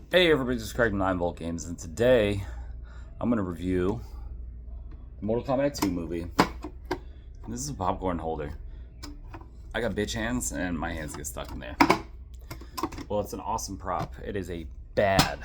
Hey everybody, this is Craig from 9 Volt Games, and today I'm going to review the Mortal Kombat 2 movie. This is a popcorn holder. I got bitch hands, and my hands get stuck in there. Well, it's an awesome prop. It is a bad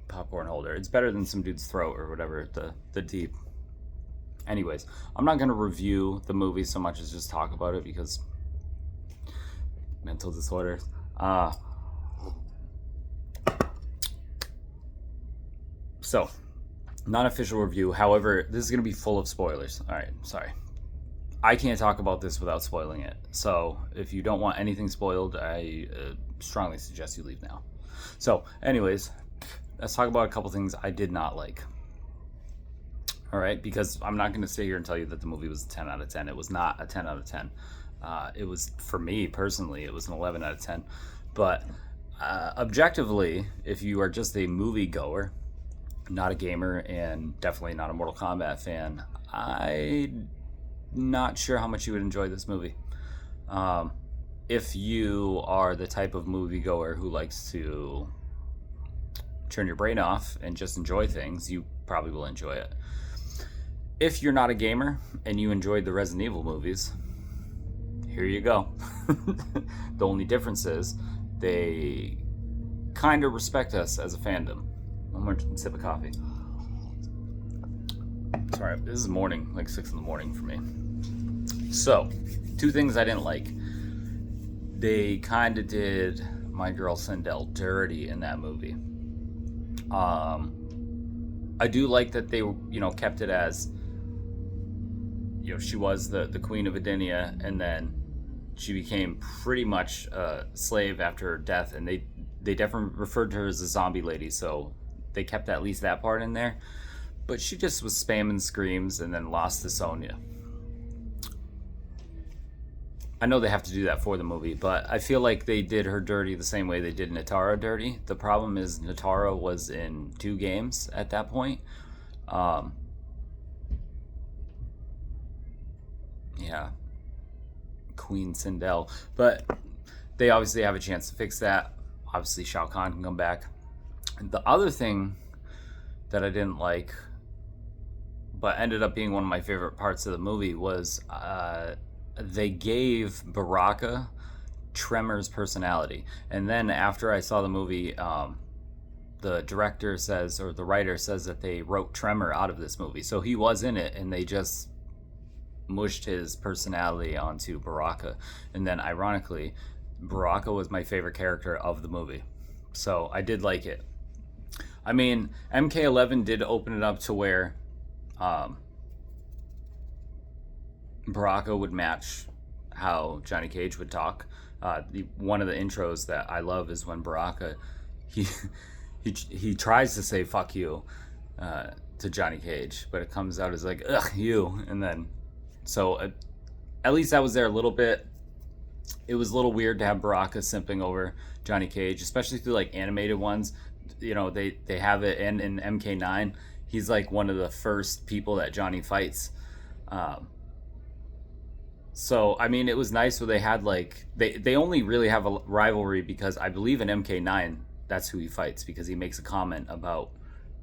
popcorn holder. It's better than some dude's throat or whatever, the deep. Anyways, I'm not going to review the movie so much as just talk about it because mental disorders. So, non-official review. However, this is going to be full of spoilers. All right, sorry. I can't talk about this without spoiling it. So, if you don't want anything spoiled, I strongly suggest you leave now. So, anyways, let's talk about a couple things I did not like. All right, because I'm not going to sit here and tell you that the movie was a 10 out of 10. It was not a 10 out of 10. It was, for me personally, it was an 11 out of 10. But objectively, if you are just a movie goer, not a gamer, and definitely not a Mortal Kombat fan, I'm not sure how much you would enjoy this movie. If you are the type of moviegoer who likes to turn your brain off and just enjoy things, you probably will enjoy it. If you're not a gamer and you enjoyed the Resident Evil movies, here you go. The only difference is they kind of respect us as a fandom. One more sip of coffee. Sorry, this is morning, like 6 in the morning for me. So, two things I didn't like. They kind of did my girl Sindel dirty in that movie. I do like that they, kept it as, she was the queen of Edenia, and then she became pretty much a slave after her death, and they definitely referred to her as a zombie lady, so they kept at least that part in there. But she just was spamming screams and then lost to Sonya. I know they have to do that for the movie, but I feel like they did her dirty the same way they did Natara dirty. The problem is Natara was in 2 games at that point. Yeah. Queen Sindel. But they obviously have a chance to fix that. Obviously Shao Kahn can come back. The other thing that I didn't like, but ended up being one of my favorite parts of the movie, was they gave Baraka Tremor's personality. And then after I saw the movie, the director says, or the writer says, that they wrote Tremor out of this movie. So he was in it, and they just mushed his personality onto Baraka. And then ironically, Baraka was my favorite character of the movie. So I did like it. I mean, MK11 did open it up to where Baraka would match how Johnny Cage would talk. One of the intros that I love is when Baraka, he tries to say "fuck you" to Johnny Cage, but it comes out as like "ugh, you," and then so at least that was there a little bit. It was a little weird to have Baraka simping over Johnny Cage, especially through like animated ones. They have it in MK9. He's like one of the first people that Johnny fights. So I mean, it was nice where they had like they only really have a rivalry because I believe in MK9 that's who he fights, because he makes a comment about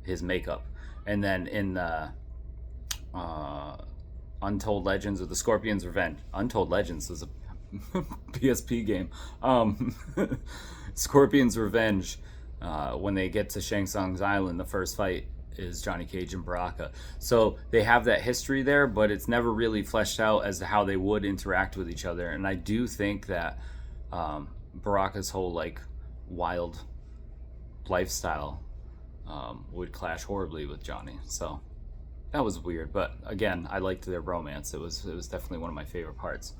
his makeup. And then in the Untold Legends, or the Scorpion's Revenge, Untold Legends was a PSP game. Scorpion's Revenge, when they get to Shang Tsung's island, the first fight is Johnny Cage and Baraka. So they have that history there, but it's never really fleshed out as to how they would interact with each other. And I do think that Baraka's whole like wild lifestyle would clash horribly with Johnny. So that was weird, but again, I liked their romance. It was definitely one of my favorite parts.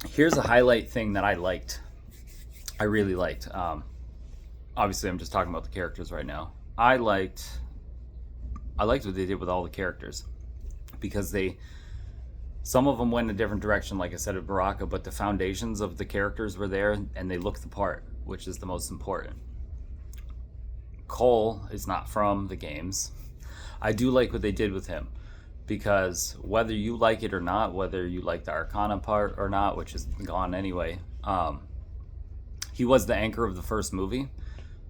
Here's a highlight thing that I really liked. Obviously, I'm just talking about the characters right now. I liked what they did with all the characters, because some of them went in a different direction, like I said, with Baraka, but the foundations of the characters were there, and they looked the part, which is the most important. Cole is not from the games. I do like what they did with him, because whether you like it or not, whether you like the Arcana part or not, which is gone anyway, he was the anchor of the first movie.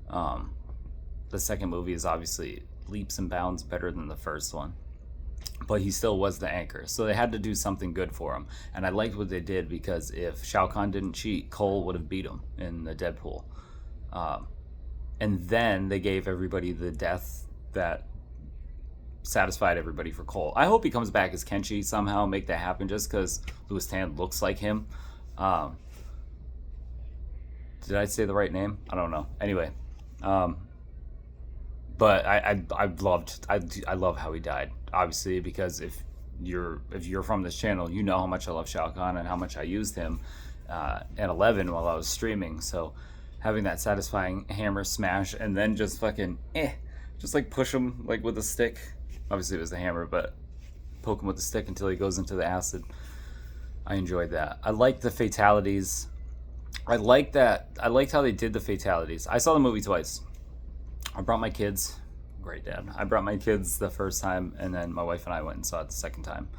The second movie is obviously leaps and bounds better than the first one, but he still was the anchor. So they had to do something good for him. And I liked what they did, because if Shao Kahn didn't cheat, Cole would have beat him in the Deadpool. And then they gave everybody the death that satisfied everybody for Cole. I hope he comes back as Kenshi somehow, make that happen, just because Louis Tan looks like him. Did I say the right name? I don't know. Anyway, but I love how he died. Obviously, because if you're from this channel, you know how much I love Shao Kahn and how much I used him at 11 while I was streaming. So having that satisfying hammer smash and then just fucking just like push him like with a stick. Obviously it was the hammer, but poke him with the stick until he goes into the acid. I enjoyed that. I liked the fatalities. I liked how they did the fatalities. I saw the movie twice. I brought my kids. Great dad. I brought my kids the first time, and then my wife and I went and saw it the second time.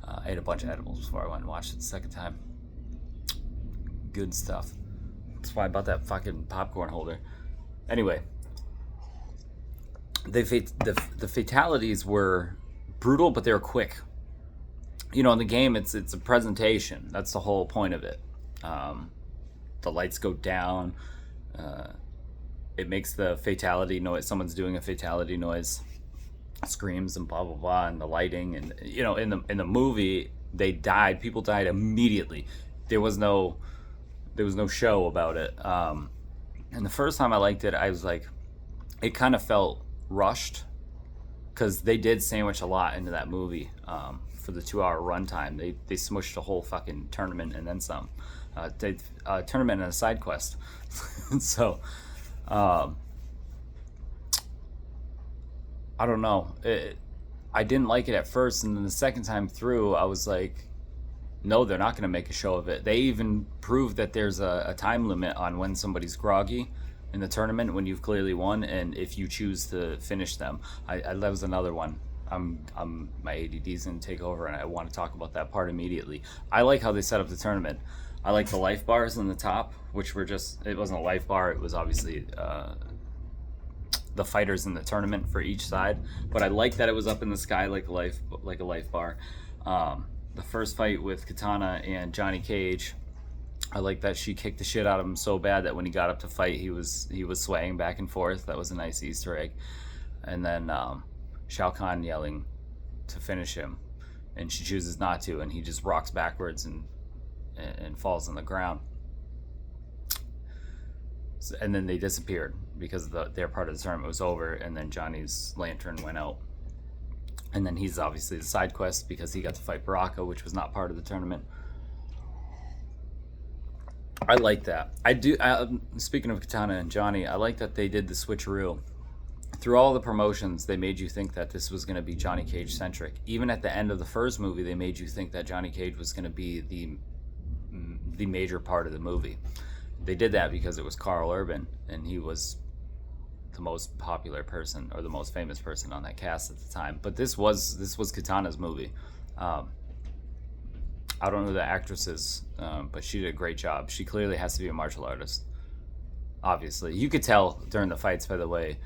I ate a bunch of edibles before I went and watched it the second time. Good stuff. That's why I bought that fucking popcorn holder. Anyway, the fatalities were brutal, but they were quick. You know, in the game, it's a presentation. That's the whole point of it. The lights go down. It makes the fatality noise. Someone's doing a fatality noise, screams and blah blah blah, and the lighting. And you know, in the movie, they died. People died immediately. There was no show about it. And the first time I liked it, I was like, it kind of felt rushed, because they did sandwich a lot into that movie. For the 2-hour runtime, they smushed a whole fucking tournament and then some. Tournament and a side quest. So, I don't know. I didn't like it at first, and then the second time through, I was like, no, they're not going to make a show of it. They even proved that there's a time limit on when somebody's groggy in the tournament, when you've clearly won, and if you choose to finish them. That was another one. My ADD's gonna take over, and I want to talk about that part immediately. I like how they set up the tournament. I like the life bars on the top, which were it wasn't a life bar, it was obviously the fighters in the tournament for each side. But I like that it was up in the sky like a life bar. The first fight with Katana and Johnny Cage, I like that she kicked the shit out of him so bad that when he got up to fight, he was swaying back and forth. That was a nice Easter egg. And then Shao Kahn yelling to finish him, and she chooses not to, and he just rocks backwards and falls on the ground. So, and then they disappeared because their part of the tournament was over, and then Johnny's lantern went out. And then he's obviously the side quest because he got to fight Baraka, which was not part of the tournament. I like that. I do. Speaking of Katana and Johnny, I like that they did the switcheroo. Through all the promotions, they made you think that this was going to be Johnny Cage centric. Even at the end of the first movie, they made you think that Johnny Cage was going to be the major part of the movie. They did that because it was Carl Urban, and he was the most popular person or the most famous person on that cast at the time. But this was Katana's movie. I don't know who the actress is, but she did a great job. She clearly has to be a martial artist. Obviously, you could tell during the fights. By the way,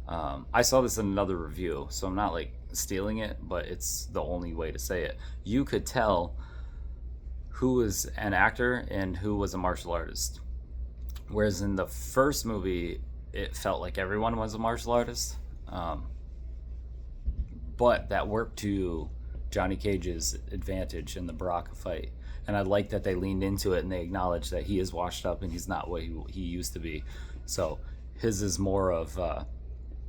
I saw this in another review, so I'm not like stealing it, but it's the only way to say it. You could tell who was an actor and who was a martial artist. Whereas in the first movie, it felt like everyone was a martial artist. But that worked to Johnny Cage's advantage in the Baraka fight. And I like that they leaned into it and they acknowledged that he is washed up and he's not what he used to be. So his is more of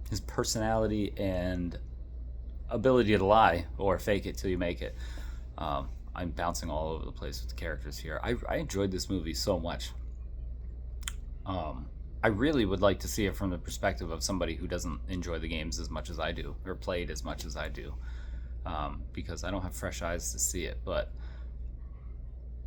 his personality and ability to lie or fake it till you make it. I'm bouncing all over the place with the characters here. I enjoyed this movie so much. I really would like to see it from the perspective of somebody who doesn't enjoy the games as much as I do, or played as much as I do, because I don't have fresh eyes to see it. But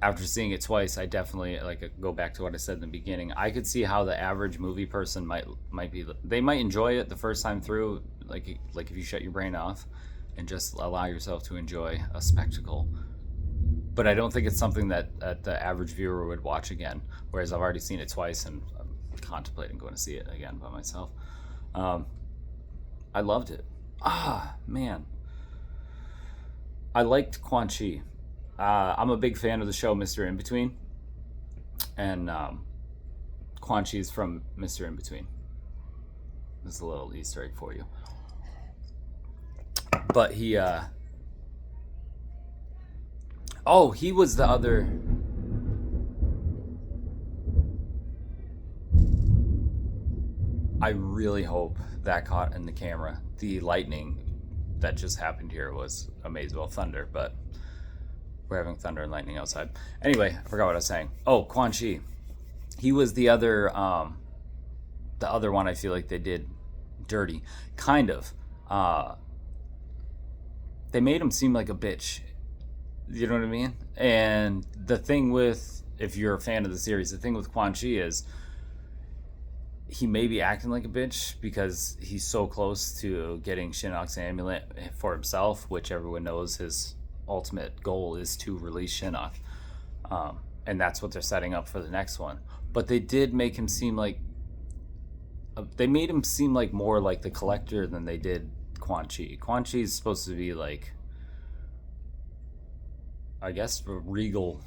after seeing it twice, I definitely go back to what I said in the beginning. I could see how the average movie person might be. They might enjoy it the first time through, like if you shut your brain off and just allow yourself to enjoy a spectacle. But I don't think it's something that the average viewer would watch again. Whereas I've already seen it twice, and contemplating going to see it again by myself. I loved it. Man. I liked Quan Chi. I'm a big fan of the show Mr. In Between. And Quan Chi is from Mr. In Between. There's a little Easter egg for you. But he was the other. I really hope that caught in the camera. The lightning that just happened here was amazing. Well, thunder, but we're having thunder and lightning outside. Anyway, I forgot what I was saying. Oh, Quan Chi. He was the other one I feel like they did dirty. Kind of. They made him seem like a bitch. You know what I mean? And the thing with, if you're a fan of the series, the thing with Quan Chi is he may be acting like a bitch because he's so close to getting Shinnok's amulet for himself, which everyone knows his ultimate goal is to release Shinnok. And that's what they're setting up for the next one. But they did make him seem like... They made him seem like more like the Collector than they did Quan Chi. Quan Chi is supposed to be like... I guess regal...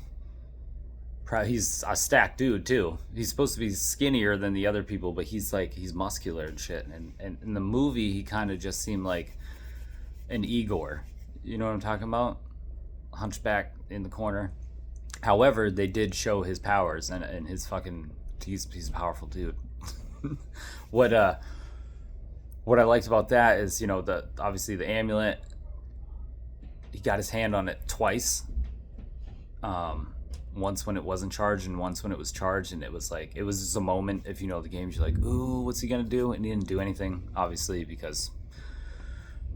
He's a stacked dude too. He's supposed to be skinnier than the other people, but he's muscular and shit. And in the movie, he kind of just seemed like an Igor. You know what I'm talking about? Hunchback in the corner. However, they did show his powers and his fucking. He's a powerful dude. What I liked about that is, you know, obviously the amulet. He got his hand on it twice. Once when it wasn't charged and once when it was charged, and it was just a moment. If you know the games, you're like, ooh, what's he gonna do? And he didn't do anything, obviously, because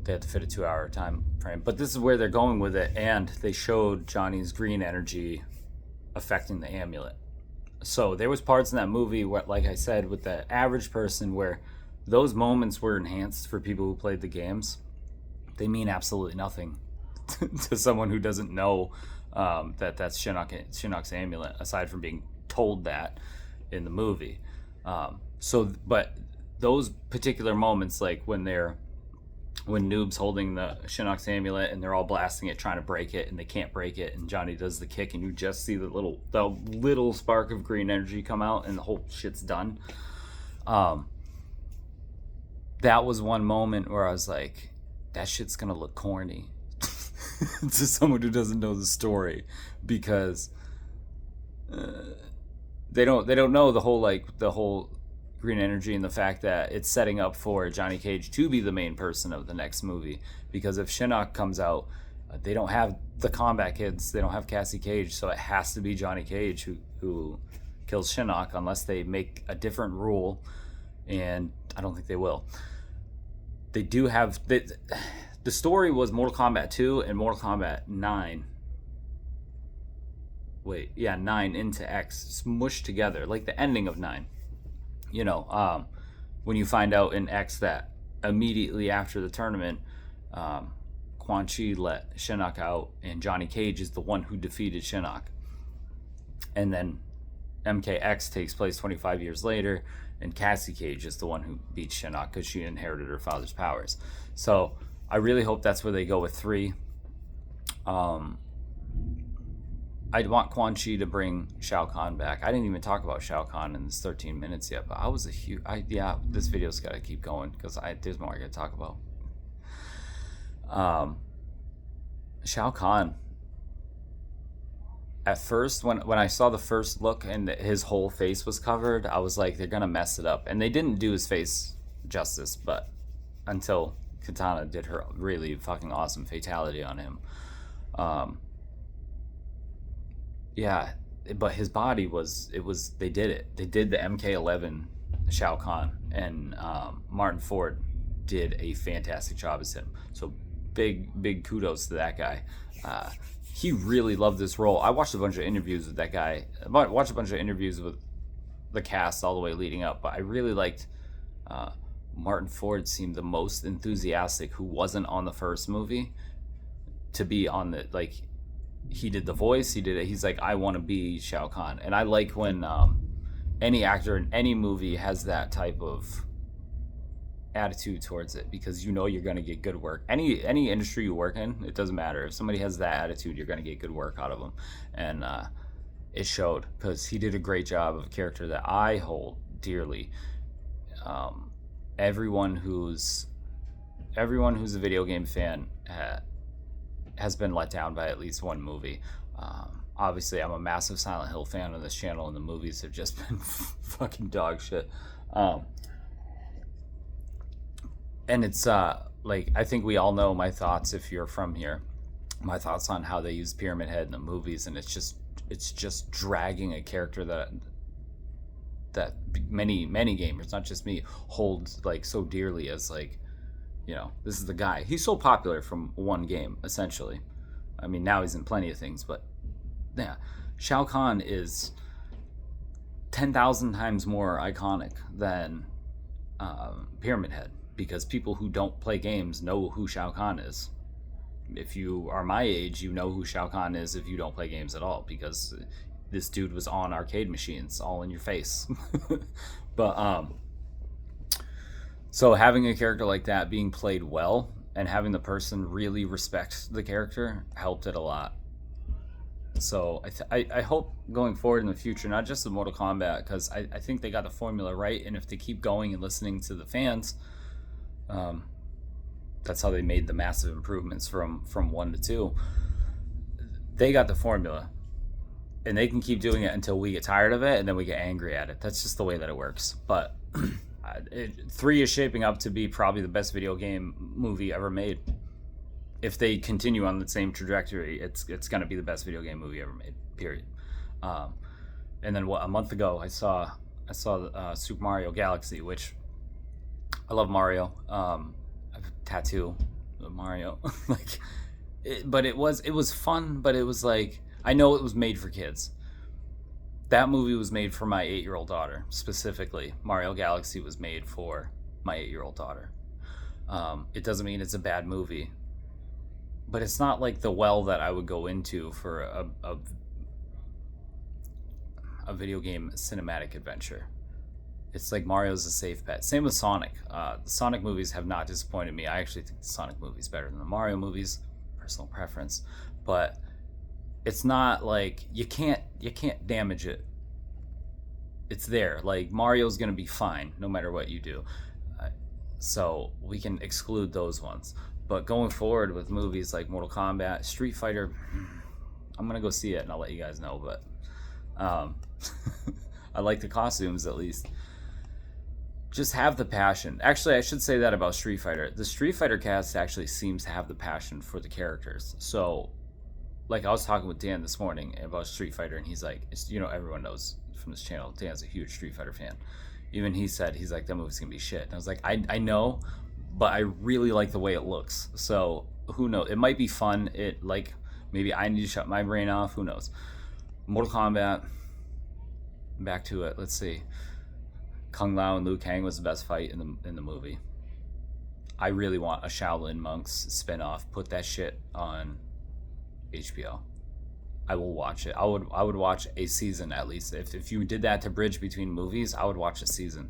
they had to fit a 2-hour time frame. But this is where they're going with it, and they showed Johnny's green energy affecting the amulet. So there was parts in that movie where, like I said, with the average person, where those moments were enhanced for people who played the games. They mean absolutely nothing to someone who doesn't know that's Shinnok's amulet, aside from being told that in the movie. But those particular moments, like when Noob's holding the Shinnok's amulet and they're all blasting it, trying to break it, and they can't break it, and Johnny does the kick, and you just see the little spark of green energy come out, and the whole shit's done. That was one moment where I was like, that shit's gonna look corny to someone who doesn't know the story, because they don't know the whole green energy and the fact that it's setting up for Johnny Cage to be the main person of the next movie. Because if Shinnok comes out, they don't have the Kombat kids, they don't have Cassie Cage, so it has to be Johnny Cage who kills Shinnok, unless they make a different rule, and I don't think they will. They do have the story was Mortal Kombat 2 and Mortal Kombat 9. 9 into X smushed together, like the ending of 9. You know, when you find out in X that immediately after the tournament, Quan Chi let Shinnok out, and Johnny Cage is the one who defeated Shinnok. And then MKX takes place 25 years later, and Cassie Cage is the one who beats Shinnok because she inherited her father's powers. So I really hope that's where they go with 3. I'd want Quan Chi to bring Shao Kahn back. I didn't even talk about Shao Kahn in this 13 minutes yet, but I was this video's got to keep going because there's more I got to talk about. Shao Kahn. At first, when I saw the first look and his whole face was covered, I was like, they're gonna mess it up, and they didn't do his face justice. But until Katana did her really fucking awesome fatality on him. But his body they did it. They did the MK11 Shao Kahn, and Martin Ford did a fantastic job as him. So big kudos to that guy. He really loved this role. I watched a bunch of interviews with that guy. I watched a bunch of interviews with the cast all the way leading up, but I really liked Martin Ford. Seemed the most enthusiastic, who wasn't on the first movie, to be on the, like, he did the voice, he did it. He's like, I want to be Shao Kahn. And I like when any actor in any movie has that type of attitude towards it, because you know you're going to get good work. Any industry you work in, it doesn't matter. If somebody has that attitude, you're going to get good work out of them. And it showed, because he did a great job of a character that I hold dearly. Everyone who's a video game fan has been let down by at least one movie. Obviously, I'm a massive Silent Hill fan on this channel, and the movies have just been fucking dog shit. And it's like, I think we all know my thoughts, if you're from here, my thoughts on how they use Pyramid Head in the movies, and it's just dragging a character that many gamers, not just me, hold like so dearly as, like, you know, this is the guy. He's so popular from one game, essentially. I mean, now he's in plenty of things, but yeah, Shao Kahn is 10,000 times more iconic than Pyramid Head, because people who don't play games know who Shao Kahn is. If you are my age, you know who Shao Kahn is if you don't play games at all, because this dude was on arcade machines all in your face. But so having a character like that being played well, and having the person really respect the character, helped it a lot. So I hope going forward in the future, not just the Mortal Kombat, because I think they got the formula right, and if they keep going and listening to the fans, that's how they made the massive improvements from 1 to 2. They got the formula, and they can keep doing it until we get tired of it, and then we get angry at it. That's just the way that it works. But 3 is shaping up to be probably the best video game movie ever made. If they continue on the same trajectory, it's going to be the best video game movie ever made, period. And then a month ago, I saw Super Mario Galaxy, which I love Mario. I have a tattoo of Mario. But it was fun, but it was like, I know it was made for kids. That movie was made for my 8-year-old daughter, specifically. Mario Galaxy was made for my 8-year-old daughter. It doesn't mean it's a bad movie, but it's not like the well that I would go into for a video game cinematic adventure. It's like Mario's a safe bet. Same with Sonic. The Sonic movies have not disappointed me. I actually think the Sonic movies better than the Mario movies, personal preference. But it's not like you can't damage it. It's there. Like, Mario's gonna be fine no matter what you do. So we can exclude those ones. But going forward with movies like Mortal Kombat, Street Fighter, I'm gonna go see it and I'll let you guys know. But I like the costumes, at least. Just have the passion. Actually, I should say that about Street Fighter. The Street Fighter cast actually seems to have the passion for the characters. So, like, I was talking with Dan this morning about Street Fighter, and he's like, you know, everyone knows from this channel, Dan's a huge Street Fighter fan. Even he said, he's like, that movie's gonna be shit. And I was like, I know, but I really like the way it looks. So who knows? It might be fun. Maybe I need to shut my brain off. Who knows? Mortal Kombat. Back to it. Let's see. Kung Lao and Liu Kang was the best fight in the movie. I really want a Shaolin Monks spinoff. Put that shit on HBO. I will watch it. I would watch a season at least. If you did that to bridge between movies, I would watch a season.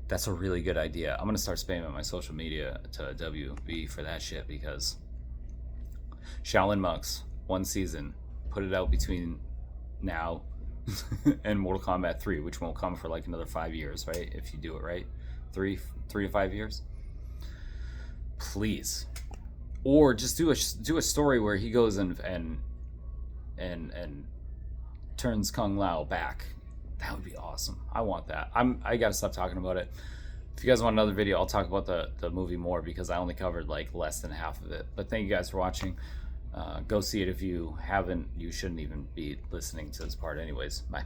That's a really good idea. I'm gonna start spamming my social media to WB for that shit, because Shaolin Monks, 1 season, put it out between now and Mortal Kombat 3, which won't come for like another 5 years, right? If you do it right, 3 to 5 years, please. Or just do a story where he goes and turns Kung Lao back. That would be awesome. I want that. I gotta stop talking about it. If you guys want another video, I'll talk about the movie more, because I only covered like less than half of it. But thank you guys for watching. Go see it if you haven't. You shouldn't even be listening to this part anyways. Bye.